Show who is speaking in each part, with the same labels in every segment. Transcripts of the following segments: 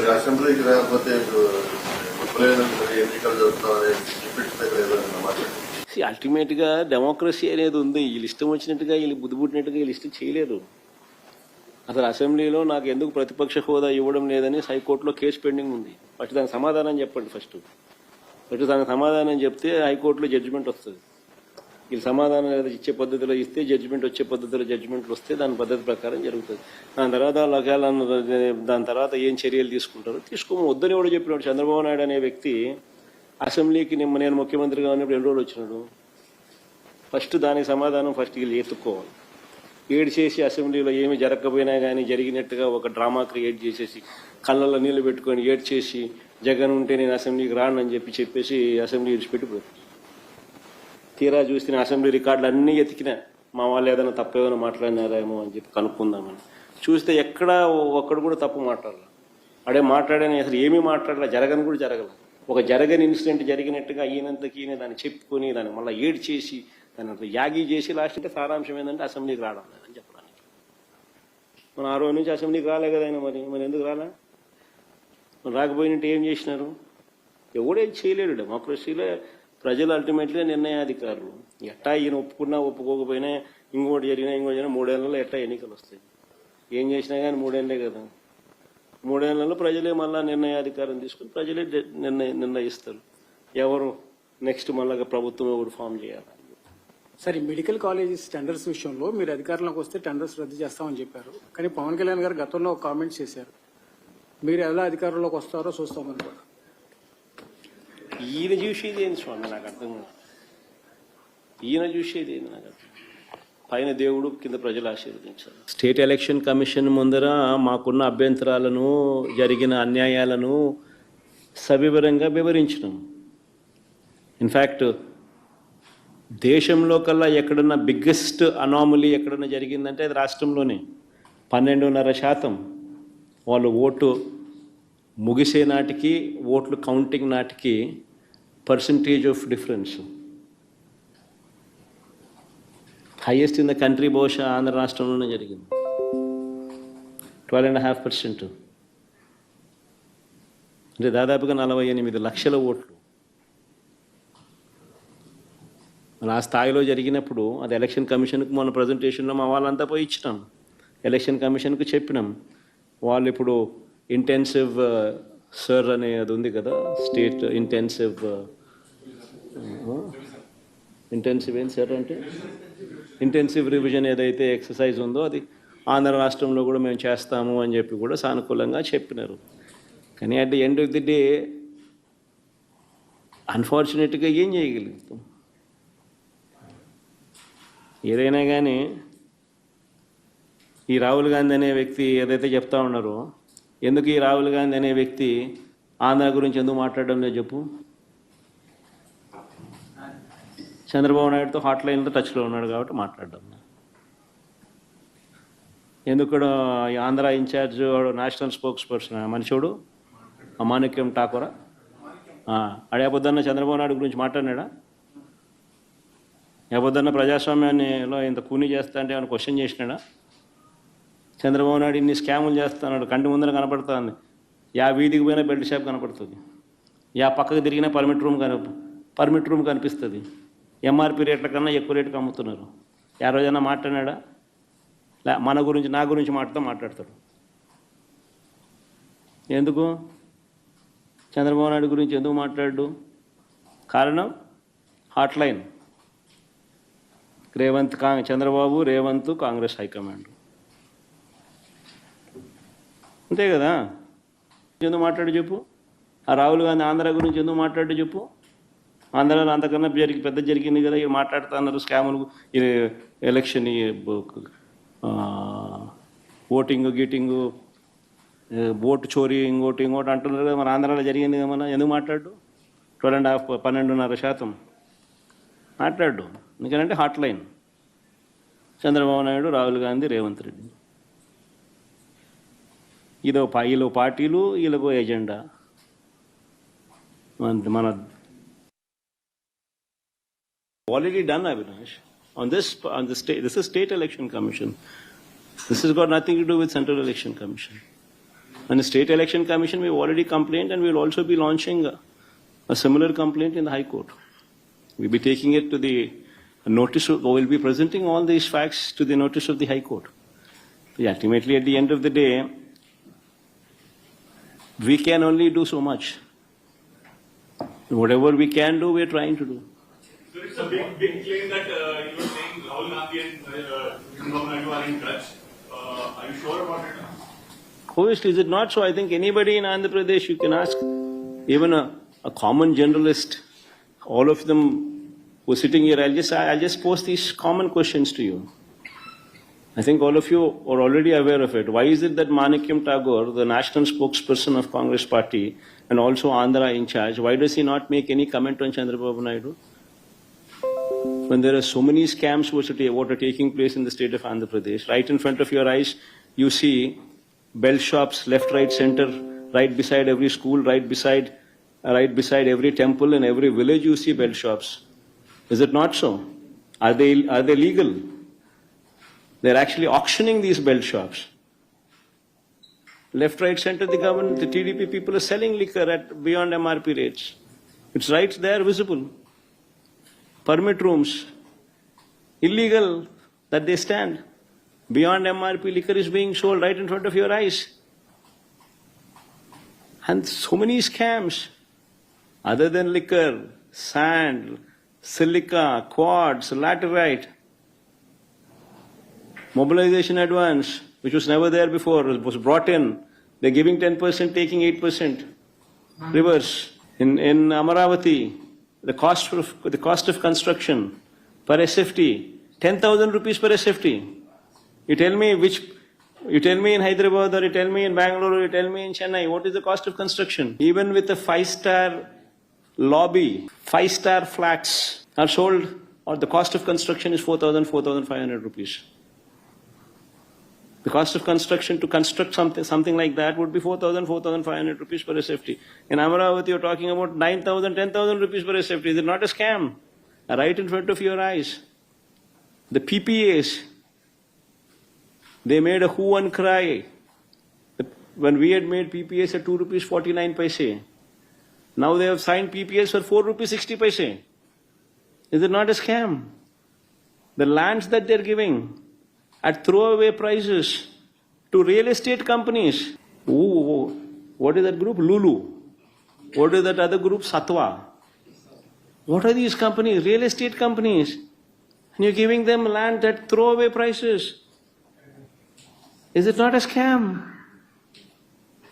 Speaker 1: అసెంబ్లీకి రాకపోతే ఎన్నికలు జరుగుతామని
Speaker 2: అల్టిమేట్ గా డెమోక్రసీ అనేది ఉంది. వీళ్ళు ఇష్టం వచ్చినట్టుగా వీళ్ళు బుద్ధి పుట్టినట్టుగా వీళ్ళు ఇష్టం చేయలేరు. అసలు అసెంబ్లీలో నాకు ఎందుకు ప్రతిపక్ష హోదా ఇవ్వడం లేదని హైకోర్టులో కేసు పెండింగ్ ఉంది. ఫస్ట్ దానికి సమాధానం చెప్పండి. ఫస్ట్ దానికి సమాధానం చెప్తే హైకోర్టులో జడ్జిమెంట్ వస్తుంది. వీళ్ళు సమాధానం ఇచ్చే పద్ధతిలో ఇస్తే జడ్జిమెంట్ వచ్చే పద్ధతిలో జడ్జిమెంట్లు వస్తే దాని పద్ధతి ప్రకారం జరుగుతుంది. దాని తర్వాత ఏం చర్యలు తీసుకుంటారో తీసుకోమని వద్దని కూడా చెప్పినాడు. చంద్రబాబు నాయుడు అనే వ్యక్తి అసెంబ్లీకి నేను ముఖ్యమంత్రిగా ఉన్నప్పుడు 2 రోజులు వచ్చినాడు. ఫస్ట్ దానికి సమాధానం వీళ్ళు ఎత్తుక్కోవాలి. ఏడు చేసి అసెంబ్లీలో ఏమి జరగకపోయినా కానీ జరిగినట్టుగా ఒక డ్రామా క్రియేట్ చేసేసి కళ్ళల్లో నీళ్లు పెట్టుకొని ఏడ్ చేసి జగన్ ఉంటే నేను అసెంబ్లీకి రానని చెప్పేసి అసెంబ్లీ విడిచిపెట్టిపోతుంది. తీరా చూసిన అసెంబ్లీ రికార్డులు అన్నీ ఎతికినా మా వాళ్ళు ఏదైనా తప్పేమైనా మాట్లాడినారేమో అని చెప్పి కనుక్కుందామని చూస్తే ఎక్కడా ఒక్కడు కూడా తప్పు మాట్లాడాలి. అడే మాట్లాడని అసలు ఏమీ మాట్లాడాల, జరగని కూడా జరగల. ఒక జరగని ఇన్సిడెంట్ జరిగినట్టుగా ఈయనంతకి ఈయన దాన్ని చెప్పుకొని దాన్ని మళ్ళీ ఏడ్ చేసి దాన్ని అట్లా యాగి చేసి లాస్ట్ అంటే సారాంశం ఏంటంటే అసెంబ్లీకి రావడం లేదని చెప్పడానికి. మన 6 రోజుల నుంచి అసెంబ్లీకి రాలే కదా ఆయన. మరి ఎందుకు రాలే? రాకపోయినట్టు ఏం చేసినారు? ఎవడేం చేయలేడు. డెమోక్రసీలో ప్రజలు అల్టిమేట్గా నిర్ణయాధికారులు. ఎట్టా ఈయన ఒప్పుకున్నా ఒప్పుకోకపోయినా ఇంకోటి జరిగినా 3 ఏళ్లలో ఎట్టా ఎన్నికలు వస్తాయి. ఏం చేసినా కానీ 3 ఏళ్లే కదా. 3 ఏళ్లలో ప్రజలే మళ్ళా నిర్ణయాధికారం తీసుకుని ప్రజలే నిర్ణయిస్తారు ఎవరు నెక్స్ట్ మళ్ళా ప్రభుత్వం ఎవరు ఫామ్ చేయాలి.
Speaker 3: సరే, మెడికల్ కాలేజెస్ టెండర్స్ విషయంలో మీరు అధికారంలోకి వస్తే టెండర్స్ రద్దు చేస్తామని చెప్పారు. కానీ పవన్ కళ్యాణ్ గారు గతంలో ఒక కామెంట్స్ చేశారు, మీరు ఎలా అధికారంలోకి వస్తారో చూస్తామని కూడా.
Speaker 2: ఈయన చూసేది ఏంది స్వామి నాకు అర్థం కాదు. ఈయన చూసేది ఏంది నాకు అర్థం. పైన దేవుడు కింద ప్రజలు ఆశీర్వదించారు. స్టేట్ ఎలక్షన్ కమిషన్ ముందర మాకున్న అభ్యంతరాలను జరిగిన అన్యాయాలను సవివరంగా వివరించినాం. ఇన్ఫ్యాక్ట్ దేశంలో కల్లా ఎక్కడన్నా బిగ్గెస్ట్ అనామలీ ఎక్కడన్నా జరిగిందంటే అది రాష్ట్రంలోనే. 12.5% వాళ్ళు ఓటు ముగిసే నాటికి ఓట్లు కౌంటింగ్ నాటికి percentage of difference highest in the country. బహుశా ఆంధ్ర రాష్ట్రంలోనే జరిగింది. 12.5%. అంటే దాదాపుగా 48 లక్షల ఓట్లు. ఆ స్థాయిలో జరిగినప్పుడు అది ఎలక్షన్ కమిషన్కి మొన్న ప్రజెంటేషన్లో మా వాళ్ళంతా పోయి ఇచ్చినాం. ఎలక్షన్ కమిషన్కి చెప్పినాం. వాళ్ళు ఇప్పుడు ఇంటెన్సివ్ సర్ అనే అది ఉంది కదా, స్టేట్ ఇంటెన్సివ్ ఏం సార్ అంటే ఇంటెన్సివ్ రివిజన్ ఏదైతే ఎక్సర్సైజ్ ఉందో అది ఆంధ్ర రాష్ట్రంలో కూడా మేము చేస్తాము అని చెప్పి కూడా సానుకూలంగా చెప్పినారు. కానీ at the end of the day అన్ఫార్చునేట్గా ఏం చేయగలుగుతాం? ఏదైనా కానీ ఈ రాహుల్ గాంధీ అనే వ్యక్తి ఏదైతే చెప్తా ఉన్నారో, ఎందుకు ఈ రాహుల్ గాంధీ అనే వ్యక్తి ఆంధ్ర గురించి ఎందుకు మాట్లాడడం లేదు చెప్పు? చంద్రబాబు నాయుడుతో హాట్లైన్లో టచ్లో ఉన్నాడు కాబట్టి మాట్లాడడం. ఎందుకు Andhra in charge national spokesperson మనిషోడు అమాణిక్యం ఠాకూరా అడే పొద్దున్న చంద్రబాబు నాయుడు గురించి మాట్లాడినాడా? పొద్దున్న ప్రజాస్వామ్యాన్నిలో ఇంత కూని చేస్తా అంటే ఏమైనా క్వశ్చన్ చేసినాడా? చంద్రబాబు నాయుడు ఇన్ని స్కాములు చేస్తున్నాడు, కంటి ముందర కనపడుతుంది. వీధికి పోయినా బెల్ట్ షాప్ కనపడుతుంది, పక్కకు తిరిగినా పర్మిట్ రూమ్ కనిపిస్తుంది. ఎంఆర్పి రేట్ల కన్నా ఎక్కువ రేటుకి అమ్ముతున్నారు. రోజైనా మాట్లాడినాడా? మన గురించి నా గురించి మాట్లాడతాడు. ఎందుకు చంద్రబాబు నాయుడు గురించి ఎందుకు మాట్లాడు? కారణం హాట్లైన్. చంద్రబాబు రేవంత్ కాంగ్రెస్ హైకమాండ్ అంతే కదా. ఎందుకు మాట్లాడు చెప్పు? ఆ రాహుల్ గాంధీ ఆంధ్ర గురించి ఎందుకు మాట్లాడు చెప్పు? ఆంధ్రాలో అంతకన్నా పెద్ద జరిగింది కదా. ఇవి మాట్లాడుతున్నారు స్కాములు, ఎలక్షన్, ఓటింగ్ గీటింగు, ఓటు చోరీ, ఇంకోటి అంటున్నారు కదా. మన ఆంధ్రాలో జరిగింది కదా. మన ఎందుకు మాట్లాడు? 12.5% మాట్లాడు. ఎందుకంటే హాట్లైన్ చంద్రబాబు నాయుడు, రాహుల్ గాంధీ, రేవంత్ రెడ్డి. వీళ్ళు పార్టీలు, వీళ్ళకు ఎజెండా. మన already done, Avinash, on the state. This is state election commission. This has got nothing to do with central election commission. And the State Election Commission, we've already complained, and we'll also be launching a similar complaint in the High Court. We'll be taking it to the notice, we'll be presenting all these facts to the notice of the High Court. Ultimately, at the end of the day, we can only do so much. Whatever we can do, we're trying to do.
Speaker 4: So it's a big claim that you were saying Rahul Gandhi and Chandrababu Naidu are in touch. Are you sure about it?
Speaker 2: Obviously, is it not so? I think anybody in Andhra Pradesh, you can ask, even a common journalist, all of them who are sitting here, I'll just post these common questions to you. I think all of you are already aware of it. Why is it that Manikyam Tagore, the national spokesperson of Congress party and also Andhra in charge, why does he not make any comment on Chandrababu Naidu? When there are so many scams what are taking place in the state of Andhra Pradesh, right in front of your eyes, you see bell shops, left, right, center, right beside every school, right beside every temple, in every village you see bell shops. Is it not so? Are they legal? They're actually auctioning these bell shops. Left, right, center, the government, the TDP people are selling liquor at beyond MRP rates. It's right there, visible. Permit rooms, illegal that they stand. Beyond MRP liquor is being sold right in front of your eyes. And so many scams. Other than liquor, sand, silica, quartz, laterite, mobilization advance, which was never there before, was brought in. They're giving 10%, taking 8%. Reverse. In Amaravati, the cost of construction per SFT, 10,000 rupees per SFT. You tell me in Hyderabad, or you tell me in Bangalore, or you tell me in Chennai, what is the cost of construction? Even with a 5-star lobby, 5-star flats are sold, or the cost of construction is 4,000, 4,500 rupees. The cost of construction to construct something like that would be 4,000, 4,500 rupees per SFT. In Amaravati, you're talking about 9,000, 10,000 rupees per SFT. Is it not a scam? Right in front of your eyes. The PPAs, they made a hue and cry. When we had made PPAs at 2 rupees 49 paise. Now they have signed PPAs for 4 rupees 60 paise. Is it not a scam? The lands that they're giving at throwaway prices to real estate companies. Ooh, what is that group? Lulu. What is that other group? Satwa. What are these companies? Real estate companies. And you're giving them land at throwaway prices. Is it not a scam?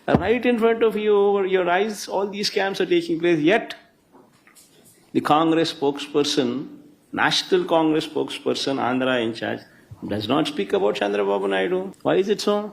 Speaker 2: Right in front of you, over your eyes, all these scams are taking place. Yet, the Congress spokesperson, National Congress spokesperson, Andhra in charge, does not speak about Chandrababu Naidu. Why is it so?